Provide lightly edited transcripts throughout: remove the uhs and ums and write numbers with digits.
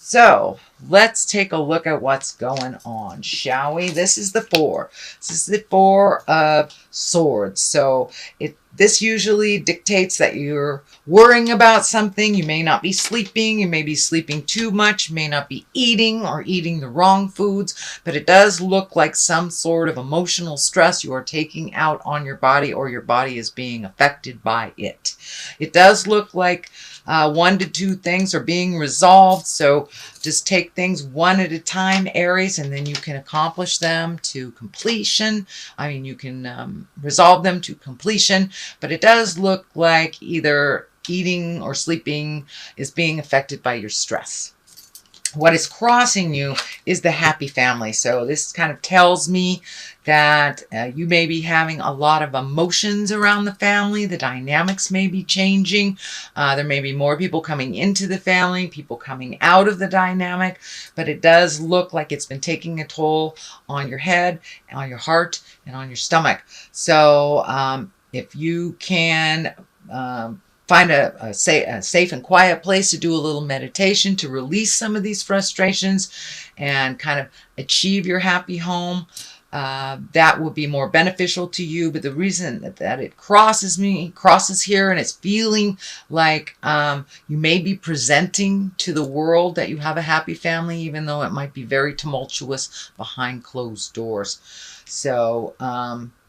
So let's take a look at what's going on, shall we? This is the Four. This is the Four of Swords. So this usually dictates that you're worrying about something. You may not be sleeping. You may be sleeping too much. You may not be eating or eating the wrong foods. But it does look like some sort of emotional stress you are taking out on your body, or your body is being affected by it. It does look like 1 to 2 things are being resolved. So just take things one at a time, Aries, and then you can accomplish them to completion. I mean, you can resolve them to completion, but it does look like either eating or sleeping is being affected by your stress. What is crossing you is the happy family. So this kind of tells me that you may be having a lot of emotions around the family. The dynamics may be changing. There may be more people coming into the family, people coming out of the dynamic, but it does look like it's been taking a toll on your head, on your heart, and on your stomach. So if you can find a safe and quiet place to do a little meditation to release some of these frustrations and kind of achieve your happy home, that will be more beneficial to you. But the reason that it crosses here, and it's feeling like you may be presenting to the world that you have a happy family, even though it might be very tumultuous behind closed doors. So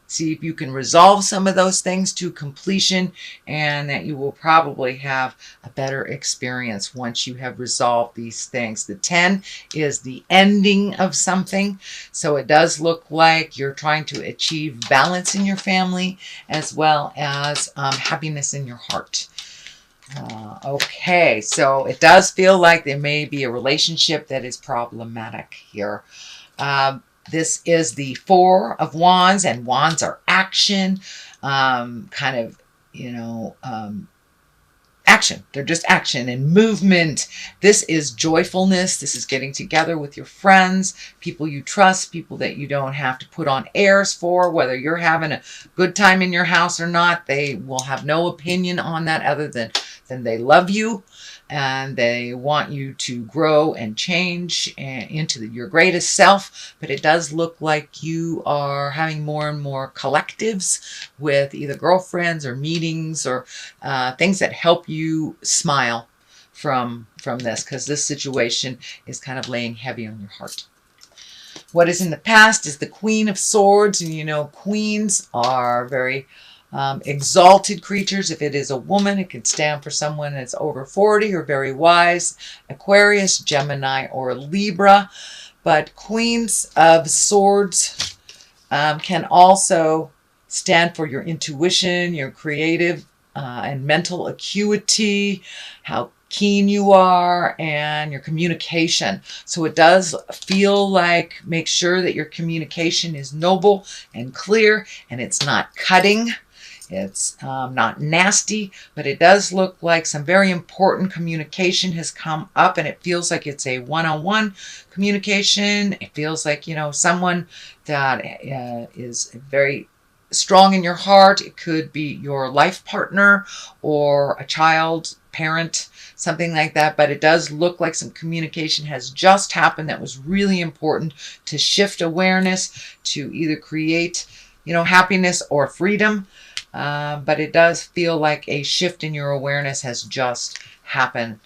see if you can resolve some of those things to completion, and that you will probably have a better experience once you have resolved these things. The 10 is the ending of something. So it does look like you're trying to achieve balance in your family, as well as happiness in your heart. Okay, so it does feel like there may be a relationship that is problematic here. This is the Four of Wands, and wands are action, action. They're just action and movement. This is joyfulness. This is getting together with your friends, people you trust, people that you don't have to put on airs for. Whether you're having a good time in your house or not, they will have no opinion on that other than they love you, and they want you to grow and change into your greatest self. But it does look like you are having more and more collectives with either girlfriends or meetings or things that help you smile from this, because this situation is kind of laying heavy on your heart. What is in the past is the Queen of Swords, and you know queens are very exalted creatures. If it is a woman, it can stand for someone that's over 40 or very wise, Aquarius, Gemini, or Libra. But Queens of Swords can also stand for your intuition, your creative and mental acuity, how keen you are, and your communication. So it does feel like, make sure that your communication is noble and clear, and it's not cutting. It's not nasty, but it does look like some very important communication has come up, and it feels like it's a one-on-one communication. It feels like, someone that is very strong in your heart. It could be your life partner or a child, parent, something like that. But it does look like some communication has just happened that was really important to shift awareness, to either create, happiness or freedom. But it does feel like a shift in your awareness has just happened.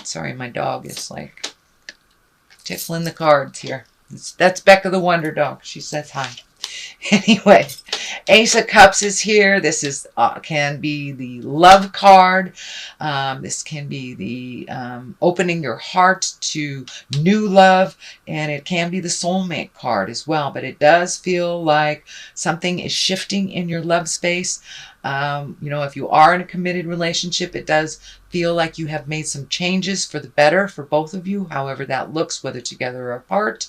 Sorry, my dog is like tickling the cards here. That's Becca the Wonder Dog. She says hi. Anyway, Ace of Cups is here. This is can be the love card. This can be the opening your heart to new love, and it can be the soulmate card as well. But it does feel like something is shifting in your love space. If you are in a committed relationship, it does feel like you have made some changes for the better for both of you, however that looks, whether together or apart.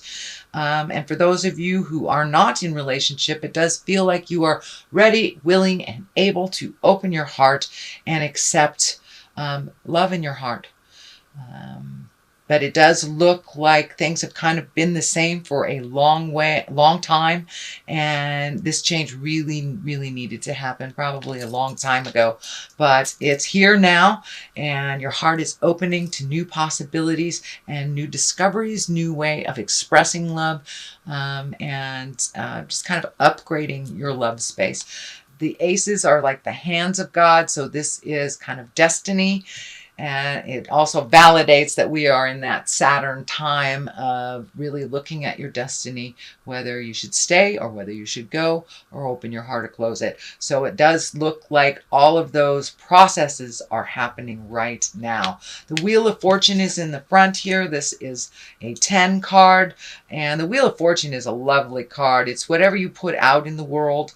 And for those of you who are not in relationship, it does feel like you are ready, willing, and able to open your heart and accept love in your heart. but it does look like things have kind of been the same for a long time. And this change really, really needed to happen probably a long time ago, but it's here now, and your heart is opening to new possibilities and new discoveries, new way of expressing love, and just kind of upgrading your love space. The aces are like the hands of God, so this is kind of destiny. And it also validates that we are in that Saturn time of really looking at your destiny, whether you should stay or whether you should go or open your heart or close it. So it does look like all of those processes are happening right now. The Wheel of Fortune is in the front here. This is a 10 card, and the Wheel of Fortune is a lovely card. It's whatever you put out in the world,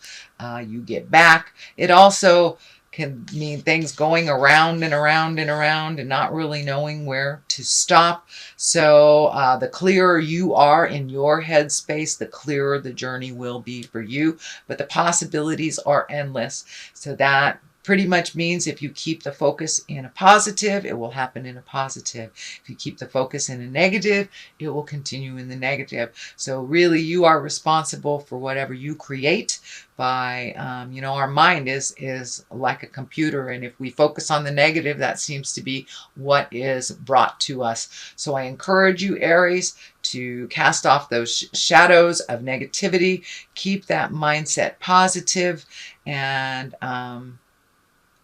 you get back. It also can mean things going around and around and around and not really knowing where to stop. So the clearer you are in your headspace, the clearer the journey will be for you. But the possibilities are endless. So that pretty much means if you keep the focus in a positive, it will happen in a positive. If you keep the focus in a negative, it will continue in the negative. So really, you are responsible for whatever you create by, our mind is like a computer. And if we focus on the negative, that seems to be what is brought to us. So I encourage you, Aries, to cast off those shadows of negativity, keep that mindset positive, and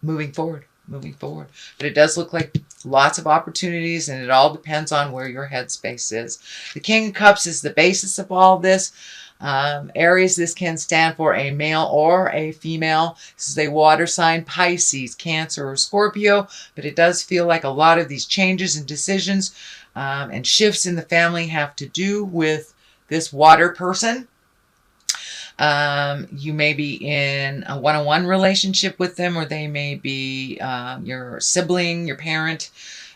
moving forward. But it does look like lots of opportunities, and it all depends on where your headspace is. The King of Cups is the basis of all this. Aries, this can stand for a male or a female. This is a water sign, Pisces, Cancer, or Scorpio, but it does feel like a lot of these changes and decisions and shifts in the family have to do with this water person. You may be in a one-on-one relationship with them, or they may be your sibling, your parent,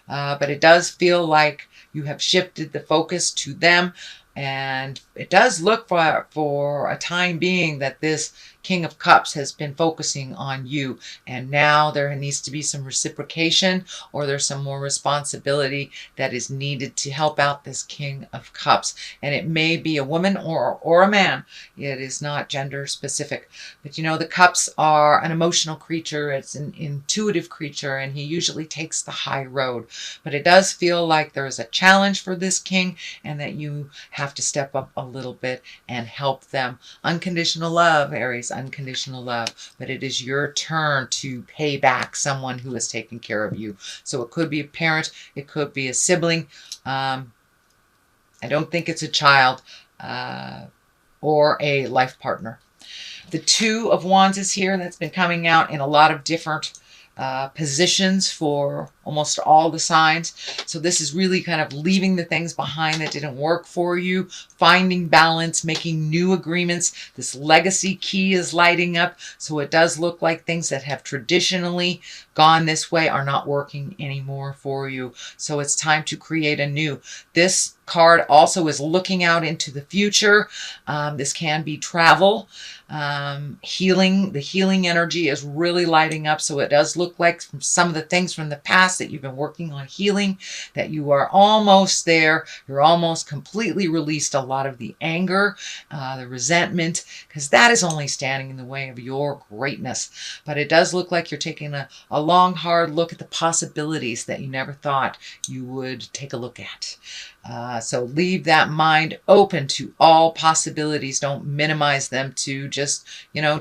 but it does feel like you have shifted the focus to them. And it does look for a time being that this King of Cups has been focusing on you. And now there needs to be some reciprocation, or there's some more responsibility that is needed to help out this King of Cups. And it may be a woman or a man. It is not gender specific. But the cups are an emotional creature. It's an intuitive creature, and he usually takes the high road. But it does feel like there is a challenge for this king, and that you have to step up a little bit and help them. Unconditional love, Aries, unconditional love. But it is your turn to pay back someone who has taken care of you. So it could be a parent, it could be a sibling. I don't think it's a child or a life partner. The Two of Wands is here. That's been coming out in a lot of different positions for almost all the signs. So this is really kind of leaving the things behind that didn't work for you, finding balance, making new agreements. This legacy key is lighting up. So it does look like things that have traditionally gone this way are not working anymore for you. So it's time to create a new. This card also is looking out into the future. This can be travel, healing. The healing energy is really lighting up. So it does look like from some of the things from the past that you've been working on healing, that you are almost there. You're almost completely released a lot of the anger, the resentment, because that is only standing in the way of your greatness. But it does look like you're taking a long, hard look at the possibilities that you never thought you would take a look at. So leave that mind open to all possibilities. Don't minimize them to just,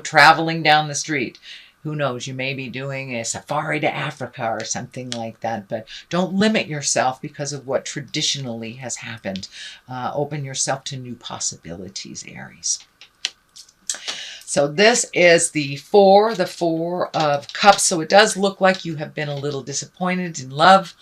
traveling down the street. Who knows, you may be doing a safari to Africa or something like that, but don't limit yourself because of what traditionally has happened. Open yourself to new possibilities, Aries. So this is the Four of Cups. So it does look like you have been a little disappointed in love.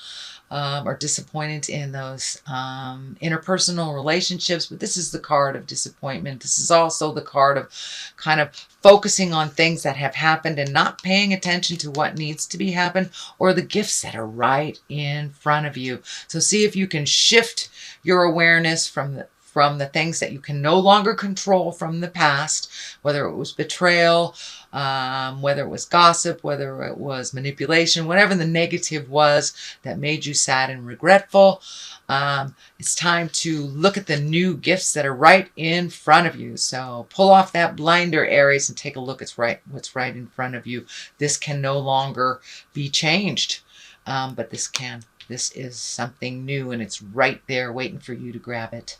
Or disappointed in those interpersonal relationships. But this is the card of disappointment. This is also the card of kind of focusing on things that have happened and not paying attention to what needs to be happened, or the gifts that are right in front of you. So see if you can shift your awareness from from the things that you can no longer control from the past, whether it was betrayal, whether it was gossip, whether it was manipulation, whatever the negative was that made you sad and regretful. It's time to look at the new gifts that are right in front of you. So pull off that blinder, Aries, and take a look at what's right in front of you. This can no longer be changed, but this can. This is something new, and it's right there waiting for you to grab it.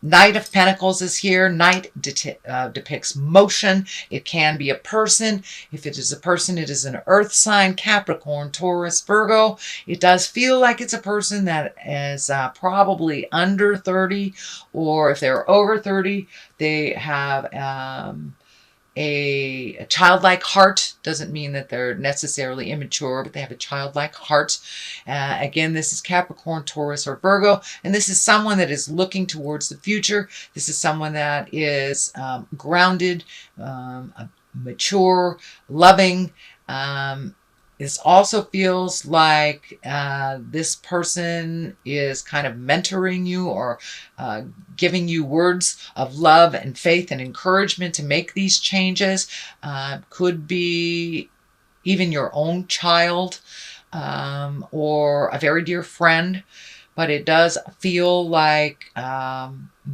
Knight of Pentacles is here. Knight depicts motion. It can be a person. If it is a person, it is an earth sign, Capricorn, Taurus, Virgo. It does feel like it's a person that is probably under 30, or if they're over 30, they have a childlike heart. Doesn't mean that they're necessarily immature, but they have a childlike heart. Again, this is Capricorn, Taurus, or Virgo, and this is someone that is looking towards the future. This is someone that is grounded, mature, loving. This also feels like this person is kind of mentoring you, or giving you words of love and faith and encouragement to make these changes. Could be even your own child, or a very dear friend. But it does feel like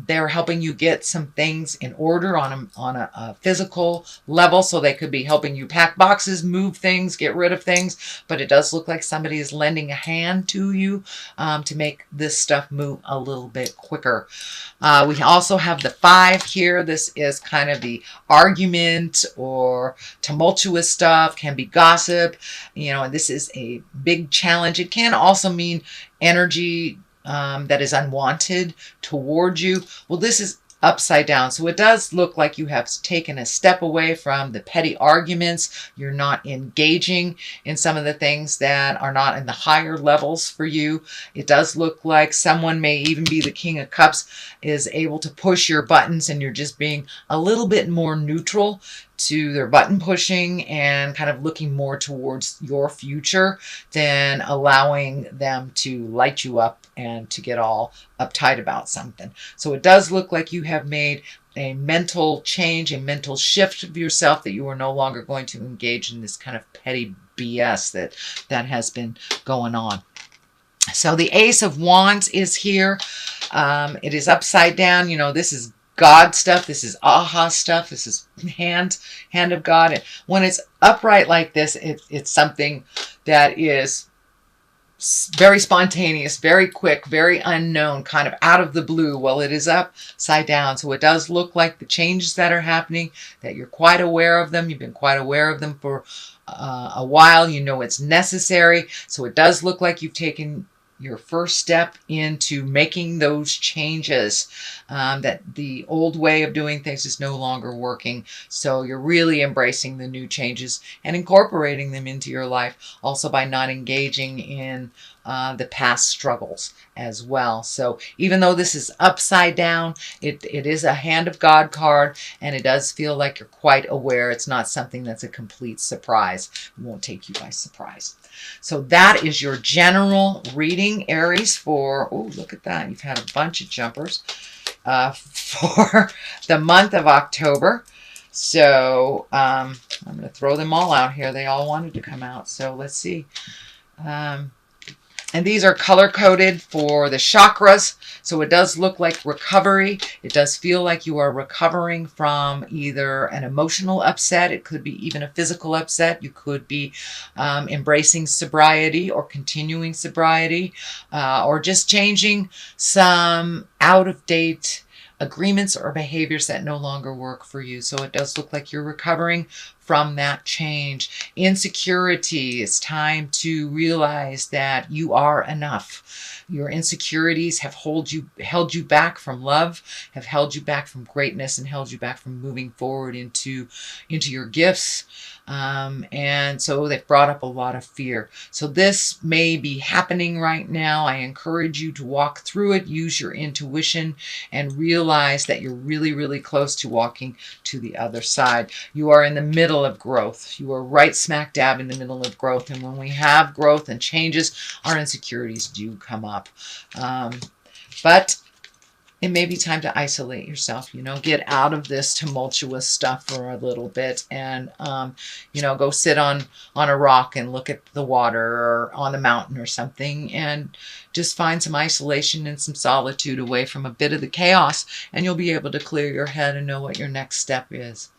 they're helping you get some things in order on a physical level. So they could be helping you pack boxes, move things, get rid of things. But it does look like somebody is lending a hand to you to make this stuff move a little bit quicker. We also have the 5 here. This is kind of the argument or tumultuous stuff, can be gossip. You know, and this is a big challenge. It can also mean energy that is unwanted toward you. Well, this is upside down. So it does look like you have taken a step away from the petty arguments. You're not engaging in some of the things that are not in the higher levels for you. It does look like someone, may even be the King of Cups, is able to push your buttons, and you're just being a little bit more neutral to their button pushing and kind of looking more towards your future than allowing them to light you up and to get all uptight about something. So it does look like you have made a mental change, a mental shift of yourself, that you are no longer going to engage in this kind of petty BS that has been going on. So the Ace of Wands is here. It is upside down. You know, this is God stuff. This is aha stuff. This is hand of God. And when it's upright like this, it's something that is very spontaneous, very quick, very unknown, kind of out of the blue. Well, it is upside down. So it does look like the changes that are happening, that you're quite aware of them. You've been quite aware of them for a while. You know it's necessary. So it does look like you've taken your first step into making those changes, that the old way of doing things is no longer working. So you're really embracing the new changes and incorporating them into your life, also by not engaging in the past struggles as well. So even though this is upside down, it is a Hand of God card, and it does feel like you're quite aware. It's not something that's a complete surprise. It won't take you by surprise. So that is your general reading, Aries, for, oh, look at that. You've had a bunch of jumpers for the month of October. So I'm going to throw them all out here. They all wanted to come out. So let's see. And these are color-coded for the chakras. So it does look like recovery. It does feel like you are recovering from either an emotional upset. It could be even a physical upset. You could be embracing sobriety or continuing sobriety, or just changing some out-of-date agreements or behaviors that no longer work for you. So it does look like you're recovering from that change. Insecurity, it's time to realize that you are enough. Your insecurities have held you back from love, have held you back from greatness, and held you back from moving forward into your gifts. And so they've brought up a lot of fear. So this may be happening right now. I encourage you to walk through it, use your intuition, and realize that you're really, really close to walking to the other side. You are in the middle of growth. You are right smack dab in the middle of growth. And when we have growth and changes, our insecurities do come up. But it may be time to isolate yourself, you know, get out of this tumultuous stuff for a little bit and, you know, go sit on a rock and look at the water or on the mountain or something and just find some isolation and some solitude away from a bit of the chaos, and you'll be able to clear your head and know what your next step is.